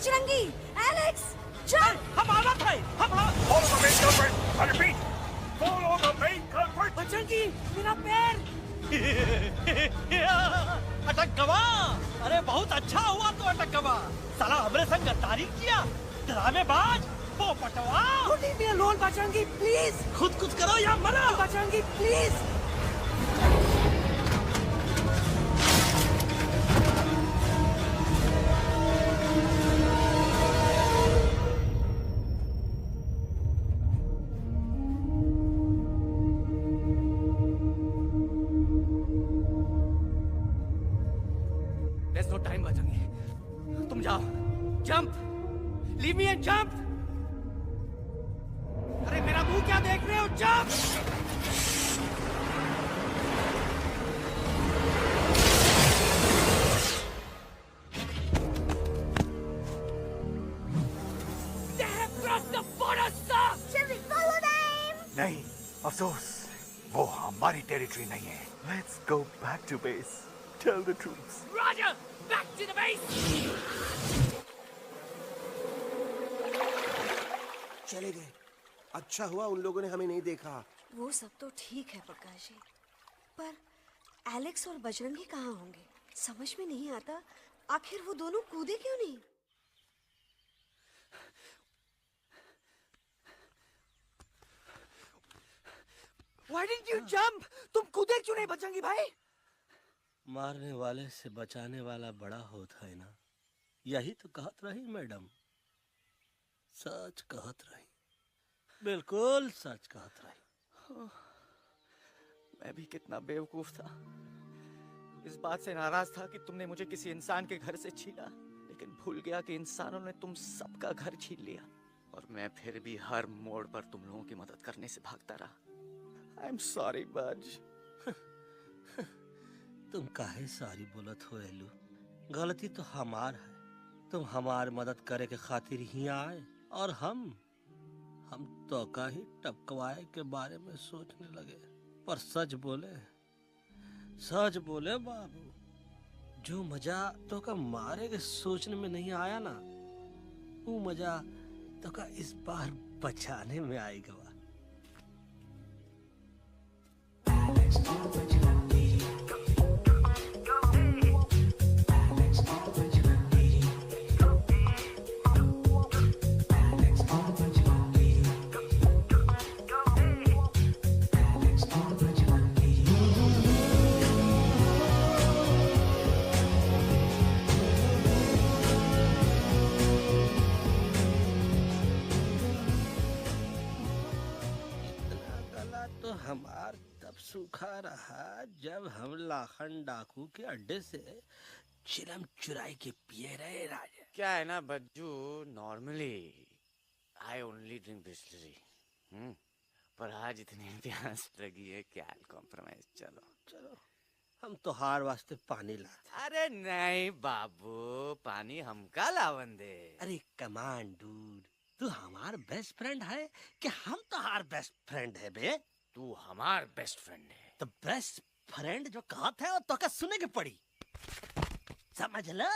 Bajrangi, Alex, jump! हम आना था, हम Follow the main culprit. I repeat, follow the main culprit. Bajrangi, मेरा पैर! अटक गवा। अरे बहुत अच्छा हुआ तो अटक गवा। साला हमरे संग गद्दारी किया, ड्रामेबाज, पोपटवा। Leave me alone, Bajrangi, please! खुद कुछ करो या मरो। Bajrangi, please! There's no time, Bajrangi. तुम जाओ, jump, leave me and jump। अरे मेरा मुंह क्या देख रहे हो, jump. They have crossed the border, sir! Shall we follow them? नहीं, अफसोस, वो हमारी टेरिटरी नहीं है। Let's go back to base. Tell the troops. Roger! Back to the base! चले गए। अच्छा हुआ उन लोगों ने हमें नहीं देखा। वो सब तो ठीक है प्रकाश जी, पर एलेक्स और बजरंगी कहाँ होंगे? समझ में नहीं आता, आखिर वो दोनों कूदे क्यों नहीं? Why didn't you jump? तुम कूदे क्यों नहीं, बजरंगी भाई? मारने वाले से बचाने वाला बड़ा होता है ना, यही तो कहत रही मैडम। सच कहत रही, बिल्कुल सच कहत रही। मैं भी कितना बेवकूफ था। इस बात से नाराज था कि तुमने मुझे किसी इंसान के घर से छीना, लेकिन भूल गया कि इंसानों ने तुम सबका घर छीन लिया, और मैं फिर भी हर मोड़ पर तुम लोगों की मदद करने से भागता रहा। I'm sorry, बज। तुम काहे सारी बोलत हो एलू? गलती तो हमार है। तुम हमार मदद करे के खातिर ही आए, और हम तो का ही टपकवाए के बारे में सोचने लगे। पर सच बोले बाबू, जो मजा तो का मारे के सोचने में नहीं आया ना, वो मजा तो का इस बार बचाने में आएगा। हमार तब सूखा रहा जब हम लाखन डाकू के अड्डे से चिलम चुराई के पिए रहे राजा। क्या है ना Bajju, normally I only drink Bisleri, पर आज इतनी प्यास लगी है, क्या कॉम्प्रोमाइज। चलो हम तो हार वास्ते पानी लाते। अरे नहीं बाबू, पानी हमका लावन दे। अरे कमान डूड, तू हमार बेस्ट फ्रेंड है कि हम तो हार बेस्ट फ्रेंड है बे? तू हमार बेस्ट फ्रेंड है। तो बेस्ट फ्रेंड जो कहत है वो तो का सुने के पड़ी, समझ ल।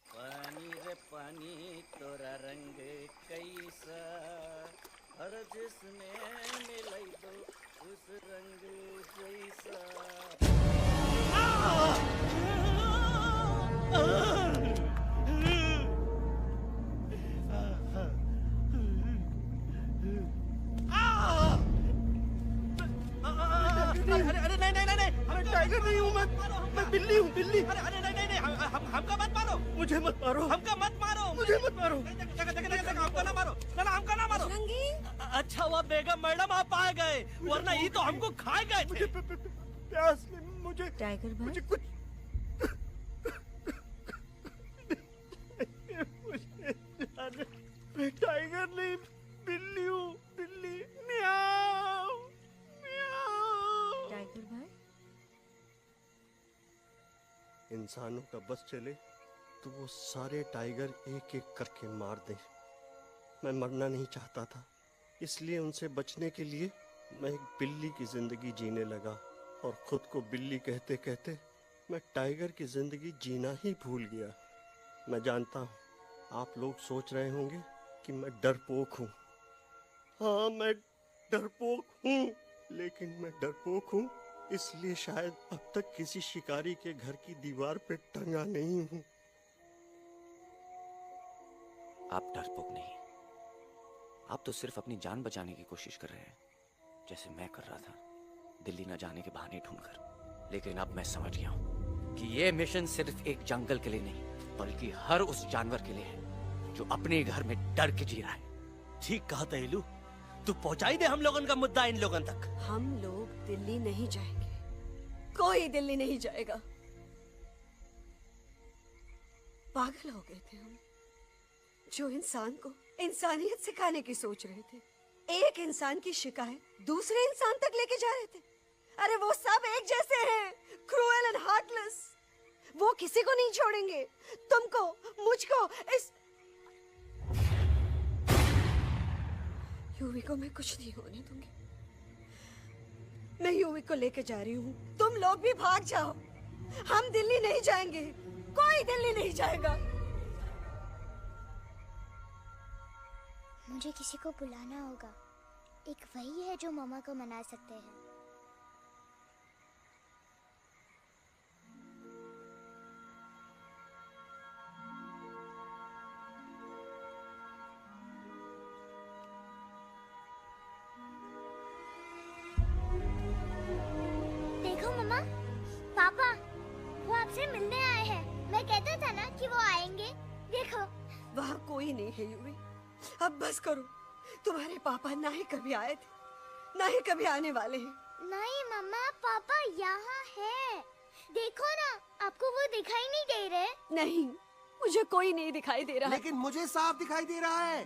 पानी रे पानी तोरा रंग कैसा, हर जिसने मिलाई दो उस रंग जैसा। अरे नहीं, मैं टाइगर नहीं हूँ, मैं बिल्ली हूँ, बिल्ली। अरे नहीं, हमका मत मारो, मुझे मत मारो, हमका मत मारो, मुझे मत मारो, हमका ना मारो, ना हमका ना मारो। अच्छा हुआ बेगम मैडम आप आ गए, वरना ये तो हमको खा गए थे। मुझे प्यास में, मुझे टाइगर भाई, मुझे कुछ मैं टाइगर नहीं, बिल्ली हूँ, बिल्ली। म्याऊ म्याऊ। टाइगर भाई, इंसानों का बस चले तो वो सारे टाइगर एक एक करके मार दें। मैं मरना नहीं चाहता था, इसलिए उनसे बचने के लिए मैं एक बिल्ली की जिंदगी जीने लगा, और खुद को बिल्ली कहते कहते मैं टाइगर की जिंदगी जीना ही भूल गया। मैं जानता हूँ आप लोग सोच रहे होंगे कि मैं डरपोक हूँ। हाँ, मैं डरपोक हूँ, लेकिन मैं डरपोक हूँ इसलिए शायद अब तक किसी शिकारी के घर की दीवार पे टंगा नहीं हूँ। आप डरपोक नहीं, आप तो सिर्फ अपनी जान बचाने की कोशिश कर रहे हैं, जैसे मैं कर रहा था दिल्ली न जाने के बहाने ढूंढकर। लेकिन अब मैं समझ गया हूं कि ये मिशन सिर्फ एक जंगल के लिए नहीं, बल्कि हर उस जानवर के लिए है जो अपने घर में डर के जी रहा है। ठीक कहा तहेलू, तू पहुंचाई दे हम लोगन का मुद्दा इन लोगन तक। हम लोग दिल्ली नहीं जाएंगे, कोई दिल्ली नहीं जाएगा। पागल हो गए थे हम, जो इंसान को इंसानियत सिखाने की सोच रहे थे, एक इंसान की शिकायत दूसरे इंसान तक लेके जा रहे थे। अरे वो सब एक जैसे हैं, क्रूएल एंड हार्टलेस। वो किसी को नहीं छोड़ेंगे, तुमको, मुझको, इस यूवी को मैं कुछ नहीं होने दूंगी। मैं यूवी को लेके जा रही हूँ, तुम लोग भी भाग जाओ। हम दिल्ली नहीं जाएंगे, कोई दिल्ली नहीं जाएगा। मुझे किसी को बुलाना होगा, एक वही है जो मामा को मना सकते हैं। देखो मामा, पापा वो आपसे मिलने आए हैं। मैं कहता था ना कि वो आएंगे। देखो वहाँ कोई नहीं है यूवी, अब बस करो। तुम्हारे पापा ना ही कभी आए थे, ना ही कभी आने वाले हैं। नहीं मम्मा, पापा यहाँ है। देखो ना, आपको वो दिखाई नहीं दे रहे? नहीं, मुझे कोई नहीं दिखाई दे रहा। लेकिन मुझे साफ दिखाई दे रहा है।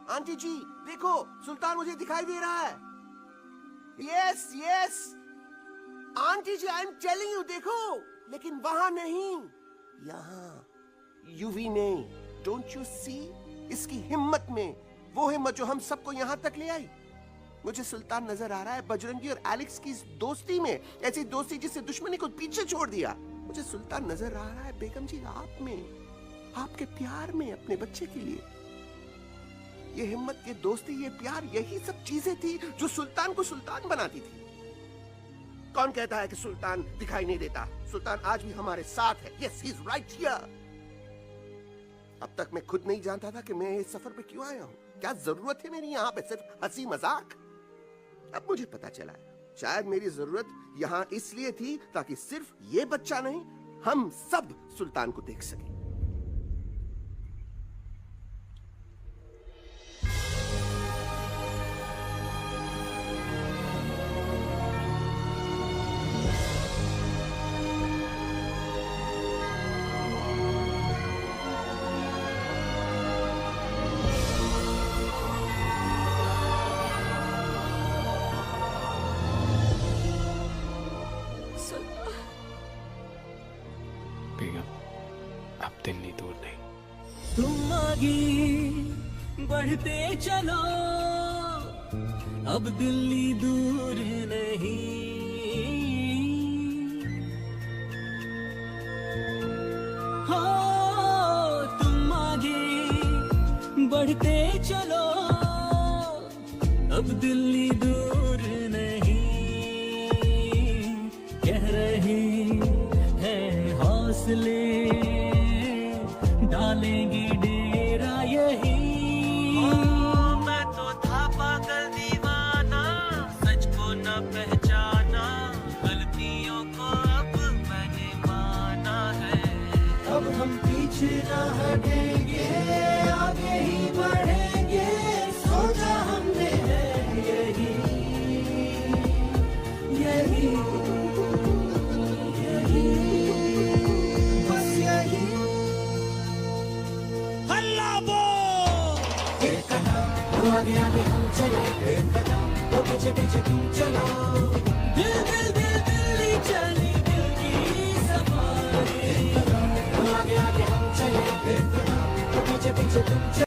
आंटी जी देखो, सुल्तान मुझे दिखाई दे रहा है। Yes yes aunty ji, I am telling you, देखो। लेकिन वहां नहीं, यहाँ यूवी ने। Don't you see? इसकी हिम्मत में, वो हिम्मत जो हम सबको यहाँ तक ले आई। मुझे सुल्तान नजर आ रहा है बजरंगी और एलेक्स की इस दोस्ती में, ऐसी दोस्ती जिससे दुश्मनी को पीछे छोड़ दिया। मुझे सुल्तान नजर आ रहा है बेगम जी आप में, आपके प्यार में अपने बच्चे के लिए। ये हिम्मत, ये दोस्ती, ये प्यार, यही सब चीजें थी जो सुल्तान को सुल्तान बनाती थी। कौन कहता है कि सुल्तान दिखाई नहीं देता? सुल्तान आज भी हमारे साथ है। Yes, he is right here. अब तक मैं खुद नहीं जानता था कि मैं इस सफर पे क्यों आया हूँ। क्या जरूरत है मेरी यहाँ पे सिर्फ हंसी मजाक? अब मुझे पता चला है, शायद मेरी जरूरत यहाँ इसलिए थी ताकि सिर्फ ये बच्चा नहीं, हम सब सुल्तान को देख सके। अब दिल्ली दूर नहीं। तुम आगे बढ़ते चलो, अब दिल्ली दूर नहीं। हो तुम आगे बढ़ते चलो, अब दिल्ली दूर नहीं। कह रहे हैं हौसले, डालेंगे डेरा यही। मैं तो था पागल दीवाना, सच को न पहचाना, गलतियों को अब मैंने माना है। अब हम पीछे न हटेंगे, आगे ही बढ़ेंगे, सोचा हमने है यही यही यही, बस यही। आगे आगे हम चले, एक कदम तो पीछे पीछे तुम चलो। दिल दिल दिल दिल्ली चली, दिल की सफारी। एक कदम तो आगे आगे हम चले, एक कदम तो पीछे पीछे तुम चलो।